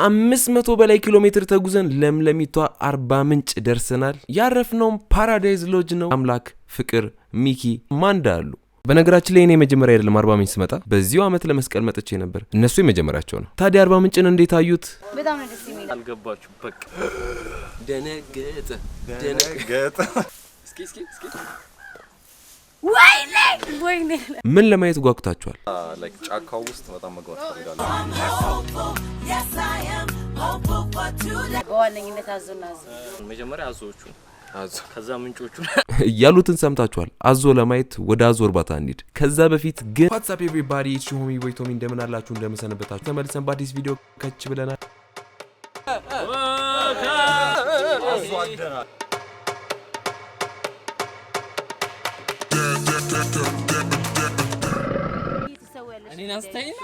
500 በላይ ኪሎ ሜትር ተጉዘን ለምለሚቷ አርባ ምንጭ ደርሰናል። ያረፍነው ፓራዳይዝ ሎጅ ነው። አምላክ ፍቅር ሚኪ ማንዳ አሉ። በነገራችን ላይ እኔ መጀመሪያ አይደለም አርባ ምንጭ ስመጣ በዚሁ አመት ለመስቀል መጥቼ ነበር። እነሱ የመጀመሪያቸው ነው። ታዲያ አርባ ምንጭን እንዴት አዩት? በጣም ነው ደስ የሚለው። አልገባችሁ በቃ ደነገጠ እስኪ ወይኔ ምን ለማየት ጓጉታችኋል? ላይክ ጫካው ውስጥ በጣም መግባት ፈልጋለሁ። ዋነኝነት መጀመሪያ አዞቹ ከዛ ምንጮቹ ያሉትን ሰምታችኋል። አዞ ለማየት ወደ አዞ እርባታ እንሂድ። ከዛ በፊት ግን WhatsApp everybody it's Shomi Boytomi እንደምን አላችሁ? እንደምን ሰነበታችሁ? ተመልሰን በአዲስ ቪዲዮ ከች ብለናል። እኔን አስተያየኝ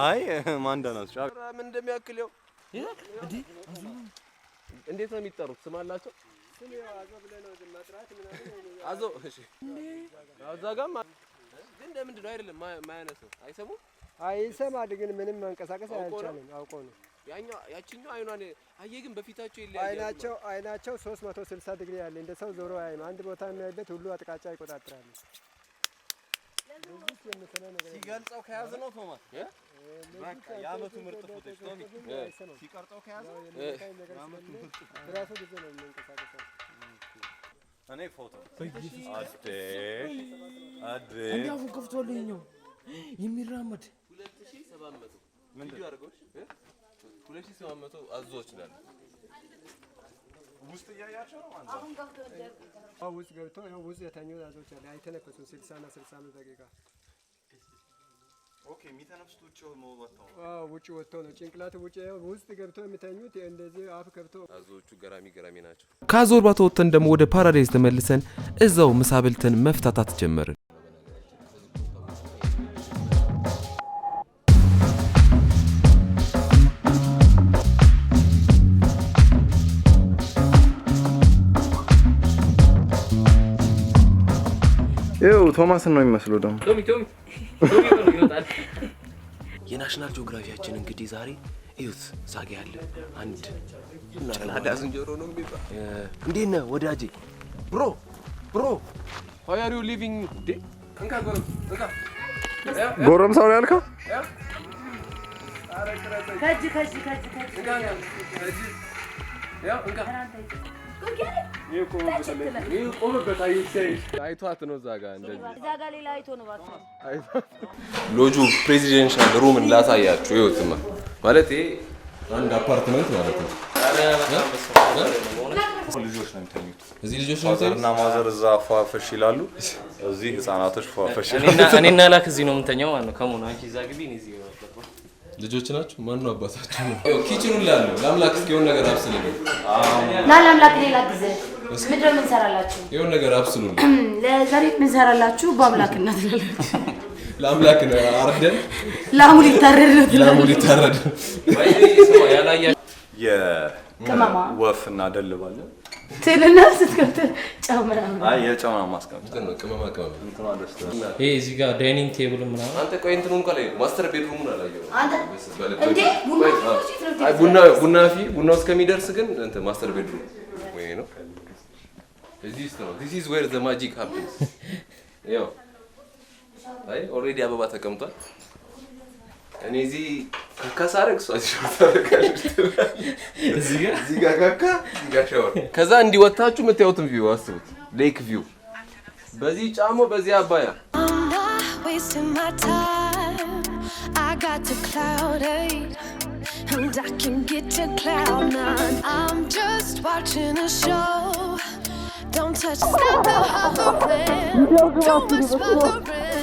አይ ማንዳ ነው ጫካ ምን እንደሚያክለው እንዴት ነው የሚጠሩት? ስም አላቸው? ስም አዞ ብለህ ነው ማጥራት ምናምን አዞ። እሺ አዛ ጋር ግን ለምንድን ነው አይደለም ማያነሰው? አይሰማል ግን ምንም መንቀሳቀስ አይቻልም። አውቆ ነው ያቺኛው አይኗን አየ ግን በፊታቸው ይለያያል። አይናቸው 360 ዲግሪ ያለ እንደ ሰው ዞሮ አይኑ አንድ ቦታ የሚያይበት ሁሉ አጥቃጫ ይቆጣጥራሉ። ሲገልጸው ከያዘ ነው ቶማስ በቃ ያመቱ ምርጥ ፎቶች ቶሚ ሲቀርጠው ከያዘ ያመቱ ምርጥ ራሱ ጊዜ ነው የሚንቀሳቀሰው። እኔ ፎቶ አዴ እንዲያው ከፍቶልኝ ነው የሚራመድ 2700 ምን ያርገው 2700 አዞዎች ናል ውስጥ ያያቸው ነው አንተ አሁን ውስጥ ገብቶ ነው ውስጥ የተኛው አዞች አለ አይተነፈሱ 60 እና 65 ደቂቃ ኦኬ የሚተነፍሱት ውጪ ወጥተው ነው ጭንቅላት ውጪ ውስጥ ገብቶ የሚተኙት እንደዚህ አፍ ገብቶ አዞቹ ገራሚ ናቸው። ከአዞ እርባታ ወጥተን ደግሞ ወደ ፓራዳይዝ ተመልሰን እዛው ምሳ በልተን መፍታታት ጀመርን። ቶማስ ነው የሚመስለው ደግሞ ቶሚ ይወጣል። የናሽናል ጂኦግራፊያችን እንግዲህ ዛሬ እዩት ዛጋ ያለ አንድ ናዳ ዝንጀሮ ነው የሚባል። እንዴት ነህ ወዳጄ? ብሮ how are you living day? እንካ ጎረምሳው ነው ያልከው? ከጂ ያው እንካ አይቷት ነው ዛጋ እንደዚህ ዛጋ ሌላ አይቶ ነው ባክ ሎጁ ፕሬዚደንሻል ሩምን ላሳያችሁ። ይኸውትማ ማለት ይሄ አንድ አፓርትመንት ማለት ነው። ልጆች ነው የሚተኙት እዚህ ልጆች ነው እና ማዘር እዛ ፏፈሽ ይላሉ። እዚህ ህፃናቶች ፏፈሽ እኔና ላክ እዚህ ነው የምንተኛው ማለት ነው። ከሞና አንቺ እዛ ግቢ እኔ እዚህ ነው። ልጆች ናችሁ? ማን ነው አባታችሁ? ኪችኑን ላለው ለአምላክ እስኪ የሆነ ነገር አብስልልኝ። ለአምላክ ሌላ ጊዜ ምንድነው የምንሰራላችሁ? የሆነ ነገር አብስሉልኝ። ለዛሬ የምንሰራላችሁ በአምላክነት ነው። ለአምላክ ነው አርደን ላሙ ሊታረድ ነው። ወይ ሰው ያላያ ቅመማ ወፍና ደልባለን ትልና ስትከፍት ጨምራ አይ የጨማ ማስቀመጥ ነው። ቅመማ ይሄ እዚህ ጋር ዳይኒንግ ቴብል ምናምን አንተ ቆይ እንትኑን ካለ ማስተር ቤድሩሙን አላየው አንተ እንዴ ቡናው እስከሚደርስ ግን እንት ማስተር ቤድሩም ወይ ነው እዚህ ነው። this is where the magic happens። ያው አይ ኦሬዲ አበባ ተቀምጧል። እኔ እዚህ ከካሳረክ ሷት ታረጋለች። እዚህ ጋር ሻወር ከዛ እንዲወጣችሁ የምታዩትን ቪው አስቡት። ሌክ ቪው በዚህ ጫሞ በዚህ አባያ I got to cloud 8 and I can get to cloud 9. I'm just watching a show. Don't touch the hovering. Don't whisper the rain.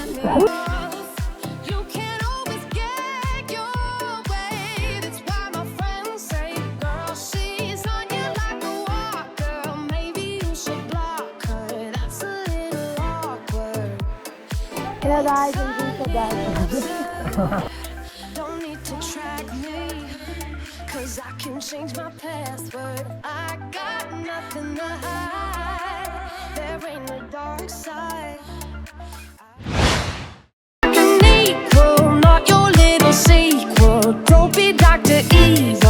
Don't need to track me, 'cause I can change my password. I got nothing to hide. There ain't no dark side. Like an equal, not your little sequel. Don't be Dr. Evil.